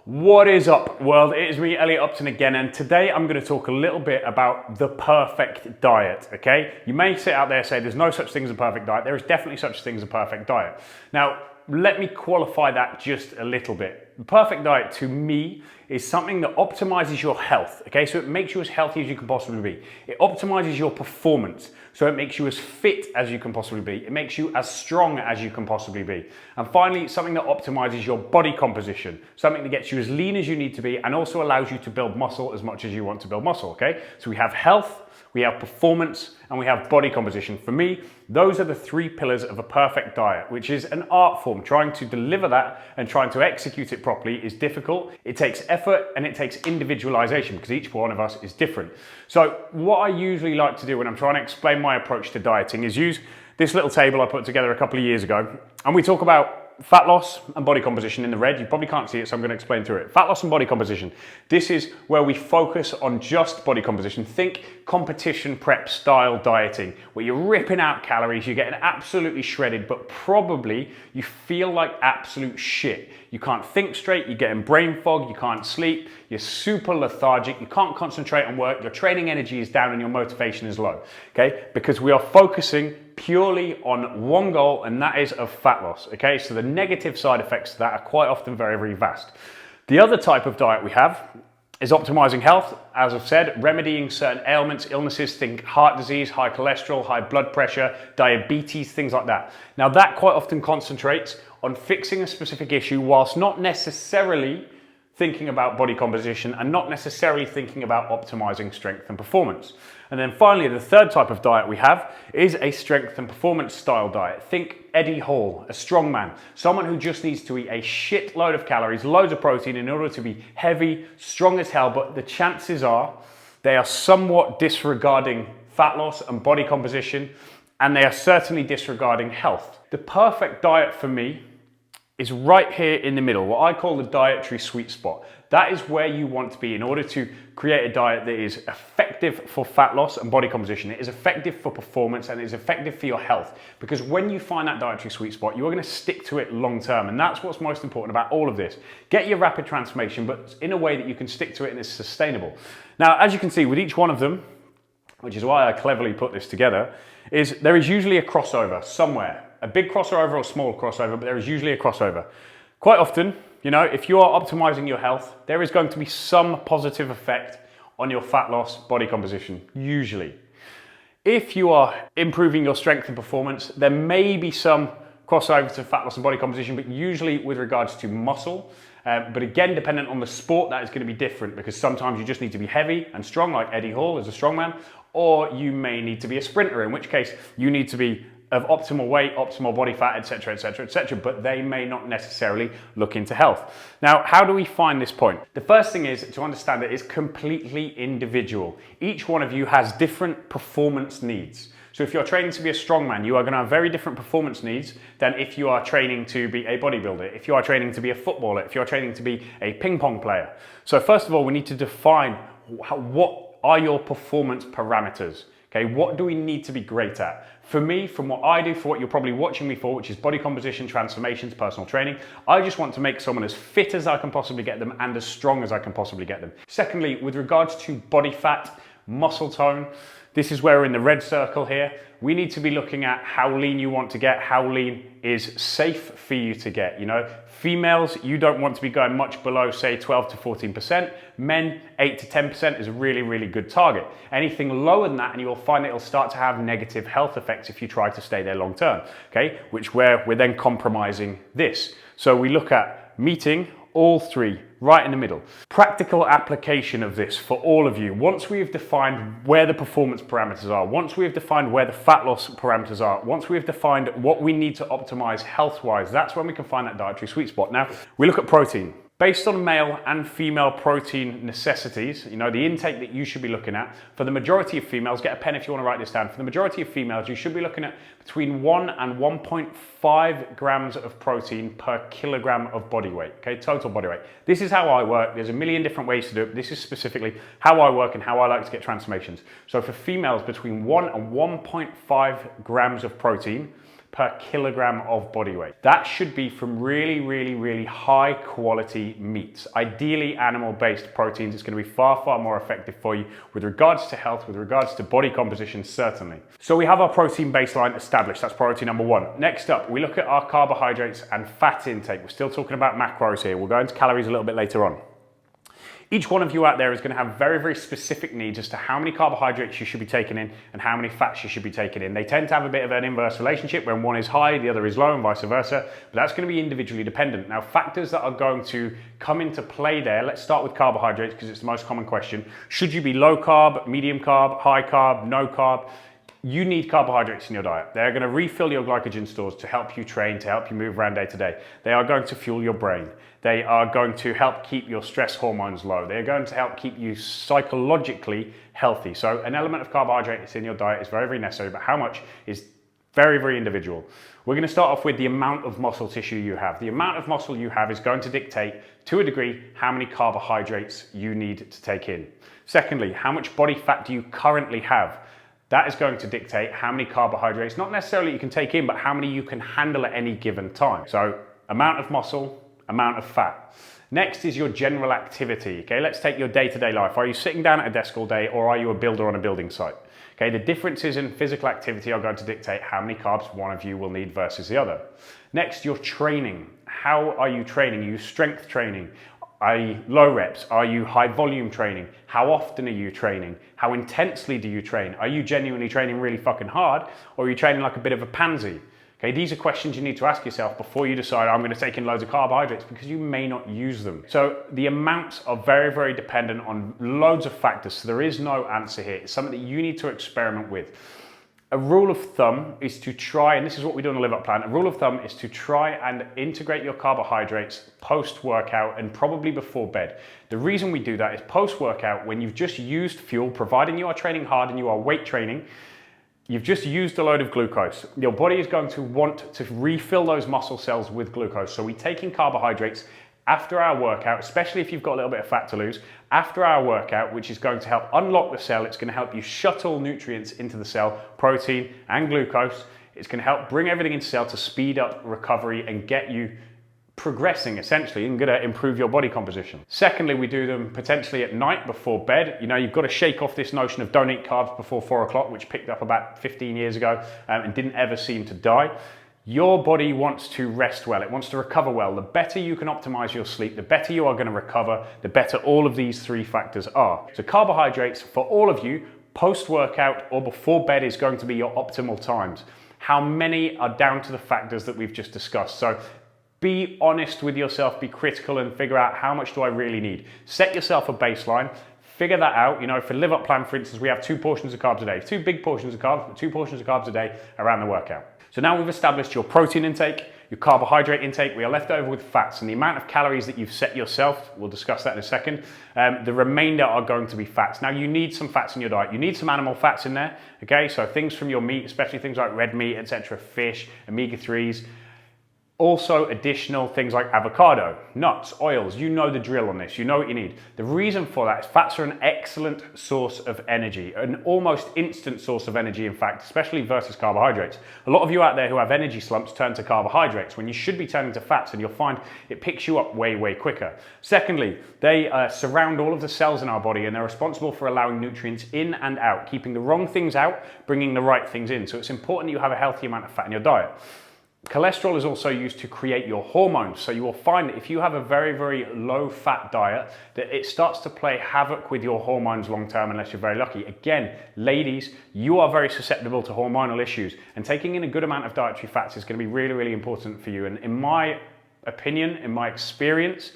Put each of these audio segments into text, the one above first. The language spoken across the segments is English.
What is up, world? It is me, Elliot Upton again, and today I'm going to talk a little bit about the perfect diet, okay? You may sit out there and say there's no such thing as a perfect diet. There is definitely such thing as a perfect diet. Now, let me qualify that just a little bit. The perfect diet to me is something that optimizes your health, okay? So it makes you as healthy as you can possibly be. It optimizes your performance, so it makes you as fit as you can possibly be. It makes you as strong as you can possibly be. And finally, something that optimizes your body composition, something that gets you as lean as you need to be and also allows you to build muscle as much as you want to build muscle, okay? So we have health, we have performance, and we have body composition. For me, those are the three pillars of a perfect diet, which is an art form. Trying to deliver that and trying to execute it properly is difficult. It takes effort and it takes individualization because each one of us is different. So what I usually like to do when I'm trying to explain my approach to dieting is use this little table I put together a couple of years ago, and we talk about fat loss and body composition in the red. You probably can't see it, so I'm going to explain through it. Fat loss and body composition. This is where we focus on just body composition. Think competition prep style dieting, where you're ripping out calories, you're getting absolutely shredded, but probably you feel like absolute shit. You can't think straight, you're getting brain fog, you can't sleep, you're super lethargic, you can't concentrate on work, your training energy is down and your motivation is low, okay? Because we are focusing purely on one goal, and that is of fat loss, okay? So the negative side effects to that are quite often very, very vast. The other type of diet we have is optimizing health, as I've said, remedying certain ailments, illnesses, think heart disease, high cholesterol, high blood pressure, diabetes, things like that. Now that quite often concentrates on fixing a specific issue whilst not necessarily thinking about body composition and not necessarily thinking about optimizing strength and performance. And then finally, the third type of diet we have is a strength and performance style diet. Think Eddie Hall, a strongman, someone who just needs to eat a shitload of calories, loads of protein in order to be heavy, strong as hell, but the chances are they are somewhat disregarding fat loss and body composition, and they are certainly disregarding health. The perfect diet for me is right here in the middle, what I call the dietary sweet spot. That is where you want to be in order to create a diet that is effective for fat loss and body composition. It is effective for performance and it is effective for your health. Because when you find that dietary sweet spot, you are going to stick to it long term. And that's what's most important about all of this. Get your rapid transformation, but in a way that you can stick to it and is sustainable. Now, as you can see with each one of them, which is why I cleverly put this together, is there is usually a crossover somewhere. A big crossover or a small crossover, but there is usually a crossover. Quite often, you know, if you are optimizing your health, there is going to be some positive effect on your fat loss, body composition, usually. If you are improving your strength and performance, there may be some crossover to fat loss and body composition, but usually with regards to muscle. But again, dependent on the sport, that is going to be different because sometimes you just need to be heavy and strong, like Eddie Hall is a strongman, or you may need to be a sprinter, in which case you need to be of optimal weight, optimal body fat, etc., etc., etc., but they may not necessarily look into health. Now, how do we find this point? The first thing is to understand that it's completely individual. Each one of you has different performance needs. So if you're training to be a strongman, you are going to have very different performance needs than if you are training to be a bodybuilder, if you are training to be a footballer, if you're training to be a ping pong player. So first of all, we need to define what are your performance parameters. Okay, what do we need to be great at? For me, from what I do, for what you're probably watching me for, which is body composition, transformations, personal training, I just want to make someone as fit as I can possibly get them and as strong as I can possibly get them. Secondly, with regards to body fat, muscle tone, this is where we're in the red circle here. We need to be looking at how lean you want to get, how lean is safe for you to get. You know, females, you don't want to be going much below, say, 12 to 14%. Men, 8 to 10% is a really, really good target. Anything lower than that, and you will find it'll start to have negative health effects if you try to stay there long term, okay? Which where we're then compromising this. So we look at meeting all three right in the middle. Practical application of this for all of you. Once we have defined where the performance parameters are, once we have defined where the fat loss parameters are, once we have defined what we need to optimize health-wise, that's when we can find that dietary sweet spot. Now, we look at protein. Based on male and female protein necessities, you know, the intake that you should be looking at, for the majority of females, get a pen if you want to write this down, for the majority of females, you should be looking at between 1 and 1.5 grams of protein per kilogram of body weight, okay, total body weight. This is how I work. There's a million different ways to do it. This is specifically how I work and how I like to get transformations. So for females, between 1 and 1.5 grams of protein per kilogram of body weight. That should be from really, really, really high quality meats. Ideally animal-based proteins. It's going to be far, far more effective for you with regards to health, with regards to body composition, certainly. So we have our protein baseline established. That's priority number one. Next up, we look at our carbohydrates and fat intake. We're still talking about macros here. We'll go into calories a little bit later on. Each one of you out there is going to have very, very specific needs as to how many carbohydrates you should be taking in and how many fats you should be taking in. They tend to have a bit of an inverse relationship when one is high, the other is low, and vice versa, but that's going to be individually dependent. Now, factors that are going to come into play there, let's start with carbohydrates because it's the most common question. Should you be low carb, medium carb, high carb, no carb? You need carbohydrates in your diet. They're going to refill your glycogen stores to help you train, to help you move around day to day. They are going to fuel your brain. They are going to help keep your stress hormones low. They're going to help keep you psychologically healthy. So an element of carbohydrates in your diet is very, very necessary, but how much is very, very individual. We're going to start off with the amount of muscle tissue you have. The amount of muscle you have is going to dictate, to a degree, how many carbohydrates you need to take in. Secondly, how much body fat do you currently have? That is going to dictate how many carbohydrates, not necessarily you can take in, but how many you can handle at any given time. So amount of muscle, amount of fat. Next is your general activity. Okay, let's take your day-to-day life. Are you sitting down at a desk all day or are you a builder on a building site? Okay, the differences in physical activity are going to dictate how many carbs one of you will need versus the other. Next, your training. How are you training? Are you strength training? Are you low reps? Are you high volume training? How often are you training? How intensely do you train? Are you genuinely training really fucking hard or are you training like a bit of a pansy? Okay, these are questions you need to ask yourself before you decide I'm going to take in loads of carbohydrates because you may not use them. So the amounts are very, very dependent on loads of factors. So there is no answer here. It's something that you need to experiment with. A rule of thumb is to try, and this is what we do on the Live Up plan, a rule of thumb is to try and integrate your carbohydrates post-workout and probably before bed. The reason we do that is post-workout, when you've just used fuel, providing you are training hard and you are weight training, you've just used a load of glucose. Your body is going to want to refill those muscle cells with glucose. So we take in carbohydrates after our workout, especially if you've got a little bit of fat to lose, after our workout, which is going to help unlock the cell. It's going to help you shuttle nutrients into the cell, protein and glucose. It's going to help bring everything into the cell to speed up recovery and get you progressing essentially and going to improve your body composition. Secondly, we do them potentially at night before bed. You know, you've got to shake off this notion of don't eat carbs before 4 o'clock, which picked up about 15 years ago and didn't ever seem to die. Your body wants to rest well. It wants to recover well. The better you can optimize your sleep, the better you are going to recover, the better all of these three factors are. So carbohydrates for all of you, post-workout or before bed is going to be your optimal times. How many are down to the factors that we've just discussed. So be honest with yourself, be critical and figure out how much do I really need. Set yourself a baseline, figure that out. You know, for Live Up plan, for instance, we have 2 portions of carbs a day. 2 big portions of carbs, but 2 portions of carbs a day around the workout. So now we've established your protein intake, your carbohydrate intake. We are left over with fats and the amount of calories that you've set yourself, we'll discuss that in a second. The remainder are going to be fats. Now you need some fats in your diet. You need some animal fats in there, okay? So things from your meat, especially things like red meat, etc., fish, omega-3s. Also additional things like avocado, nuts, oils. You know the drill on this. You know what you need. The reason for that is fats are an excellent source of energy, an almost instant source of energy, in fact, especially versus carbohydrates. A lot of you out there who have energy slumps turn to carbohydrates when you should be turning to fats, and you'll find it picks you up way, way quicker. Secondly, they surround all of the cells in our body and they're responsible for allowing nutrients in and out, keeping the wrong things out, bringing the right things in. So it's important you have a healthy amount of fat in your diet. Cholesterol is also used to create your hormones. So you will find that if you have a very, very low fat diet, that it starts to play havoc with your hormones long term unless you're very lucky. Again, ladies, you are very susceptible to hormonal issues and taking in a good amount of dietary fats is going to be really, really important for you. And in my opinion, in my experience,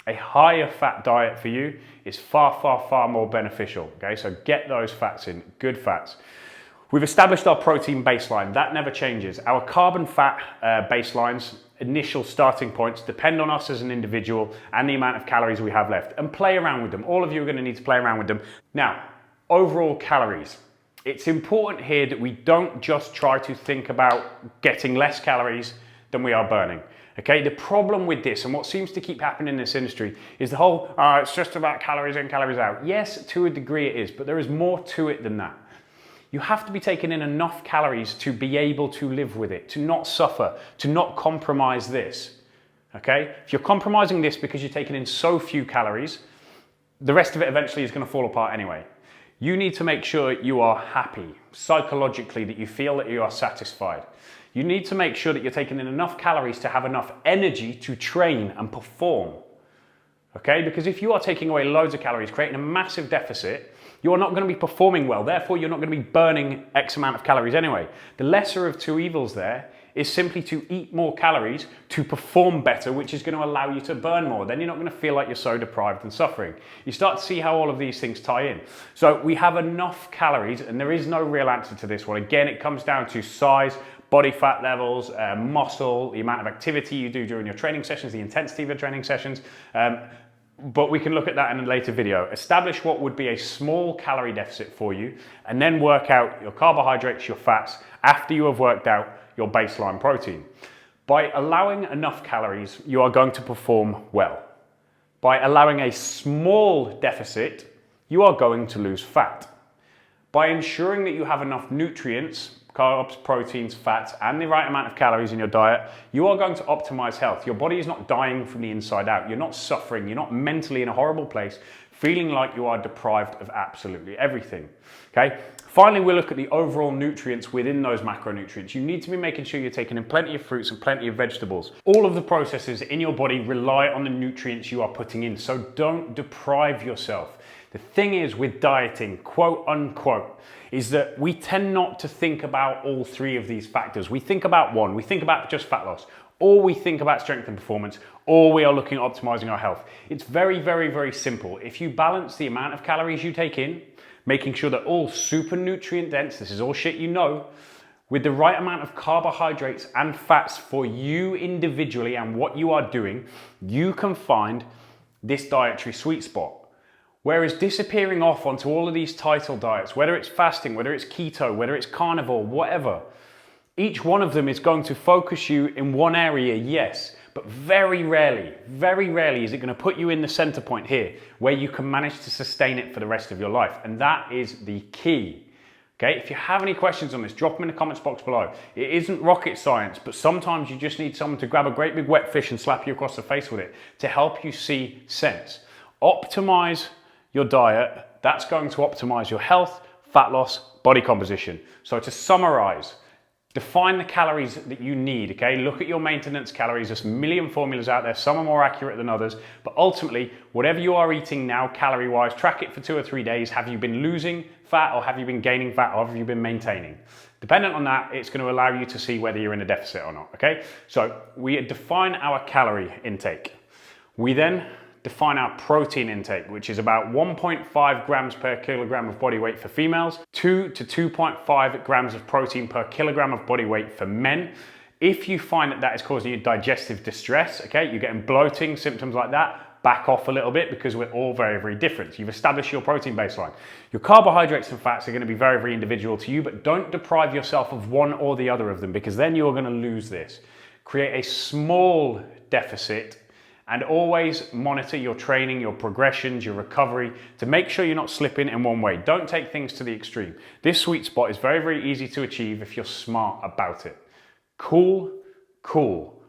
a higher fat diet for you is far, far, far more beneficial. Okay, so get those fats in, good fats. We've established our protein baseline. That never changes. Our carb and fat baselines, initial starting points, depend on us as an individual and the amount of calories we have left. And play around with them. All of you are going to need to play around with them. Now, overall calories. It's important here that we don't just try to think about getting less calories than we are burning. Okay, the problem with this and what seems to keep happening in this industry is the whole, it's just about calories in, calories out. Yes, to a degree it is, but there is more to it than that. you have to be taking in enough calories to be able to live with it, to not suffer, to not compromise this. Okay? If you're compromising this because you're taking in so few calories, the rest of it eventually is going to fall apart anyway. You need to make sure you are happy psychologically, that you feel that you are satisfied. You need to make sure that you're taking in enough calories to have enough energy to train and perform. Okay? Because if you are taking away loads of calories, creating a massive deficit, you are not going to be performing well. Therefore, you're not going to be burning X amount of calories anyway. The lesser of two evils there is simply to eat more calories to perform better, which is going to allow you to burn more. Then you're not going to feel like you're so deprived and suffering. You start to see how all of these things tie in. So we have enough calories, and there is no real answer to this one. Again, it comes down to size, body fat levels, muscle, the amount of activity you do during your training sessions, the intensity of your training sessions. But we can look at that in a later video. Establish what would be a small calorie deficit for you, and then work out your carbohydrates, your fats, after you have worked out your baseline protein. By allowing enough calories, you are going to perform well. By allowing a small deficit, you are going to lose fat. By ensuring that you have enough nutrients, carbs, proteins, fats, and the right amount of calories in your diet, you are going to optimize health. Your body is not dying from the inside out. You're not suffering. You're not mentally in a horrible place, feeling like you are deprived of absolutely everything. Okay? Finally, we'll look at the overall nutrients within those macronutrients. You need to be making sure you're taking in plenty of fruits and plenty of vegetables. All of the processes in your body rely on the nutrients you are putting in, so don't deprive yourself. The thing is with dieting, quote unquote, is that we tend not to think about all three of these factors. We think about one, we think about just fat loss, or we think about strength and performance, or we are looking at optimizing our health. It's very, very, very simple. If you balance the amount of calories you take in, making sure that all super nutrient dense, this is all shit you know, with the right amount of carbohydrates and fats for you individually and what you are doing, you can find this dietary sweet spot. Whereas disappearing off onto all of these title diets, whether it's fasting, whether it's keto, whether it's carnivore, whatever, each one of them is going to focus you in one area, yes, but very rarely is it going to put you in the center point here where you can manage to sustain it for the rest of your life. And that is the key. Okay, if you have any questions on this, drop them in the comments box below. It isn't rocket science, but sometimes you just need someone to grab a great big wet fish and slap you across the face with it to help you see sense. Optimize your diet. That's going to optimize your health, fat loss, body composition. So to summarize, define the calories that you need, okay? Look at your maintenance calories. There's a million formulas out there. Some are more accurate than others, but ultimately, whatever you are eating now, calorie-wise, track it for 2 or 3 days. Have you been losing fat, or have you been gaining fat, or have you been maintaining? Dependent on that, it's going to allow you to see whether you're in a deficit or not, okay? So we define our calorie intake. We then define our protein intake, which is about 1.5 grams per kilogram of body weight for females, 2 to 2.5 grams of protein per kilogram of body weight for men. If you find that that is causing you digestive distress, okay, you're getting bloating, symptoms like that, back off a little bit, because we're all very, very different. You've established your protein baseline. Your carbohydrates and fats are going to be very, very individual to you, but don't deprive yourself of one or the other of them, because then you're going to lose this. Create a small deficit, and always monitor your training, your progressions, your recovery to make sure you're not slipping in one way. Don't take things to the extreme. This sweet spot is very, very easy to achieve if you're smart about it. Cool,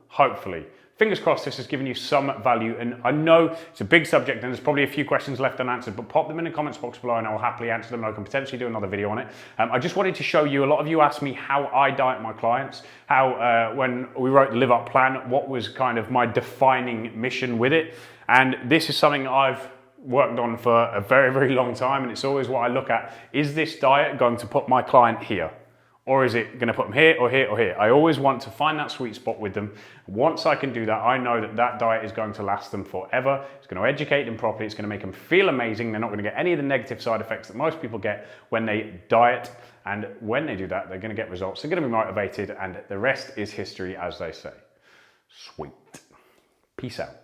hopefully. Fingers crossed this has given you some value, and I know it's a big subject and there's probably a few questions left unanswered, but pop them in the comments box below and I will happily answer them, and I can potentially do another video on it. I just wanted to show you, a lot of you asked me how I diet my clients, how when we wrote the Live Up plan, what was kind of my defining mission with it, and this is something I've worked on for a very, very long time, and it's always what I look at. Is this diet going to put my client here? Or is it going to put them here or here or here? I always want to find that sweet spot with them. Once I can do that, I know that that diet is going to last them forever. It's going to educate them properly. It's going to make them feel amazing. They're not going to get any of the negative side effects that most people get when they diet. And when they do that, they're going to get results. They're going to be motivated, and the rest is history, as they say. Sweet. Peace out.